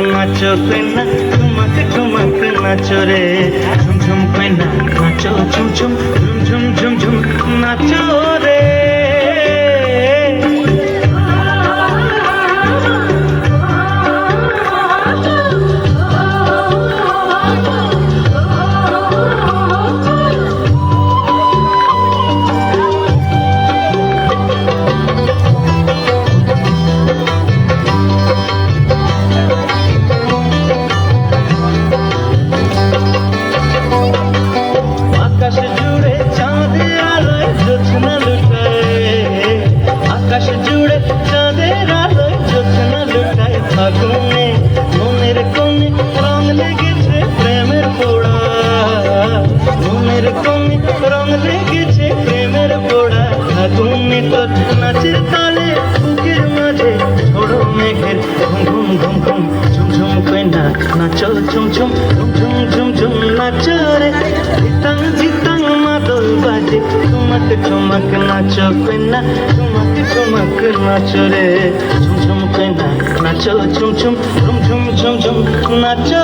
নাচো কইনা ঠুমক ঠুমক নাচো রে ঝুম ঝুম কইনা নাচো ঝুম ঝুম ঝুম ঝুম ঝুম ঝুম নাচো রে আকাশ জুড়ে চাঁদের আলোয় জ্যোৎস্না লুটায় ফাগুনে মনের কোণে রং লেগেছে প্রেমের পোড়া মনের কোণে রং লেগেছে প্রেমের পোড়া ফাগুনে তোর নাচের তালে বুকের মাঝে ঝোড়ো মেঘের ঘুম ঘুম ঘুম ঘুম ঝুম ঝুম কইনা নাচো ঝুম ঝুম ঝুম ঝুম ঝুম নাচো রে জিতাং জিতাং মাদল বাজে ঠুমক ঠুমক নাচো কইনা ঠুমক ঠুমক নাচো রে ঝুম ঝুম কইনা নাচো ঝুম ঝুম ঝুম ঝুম ঝুম ঝুম নাচো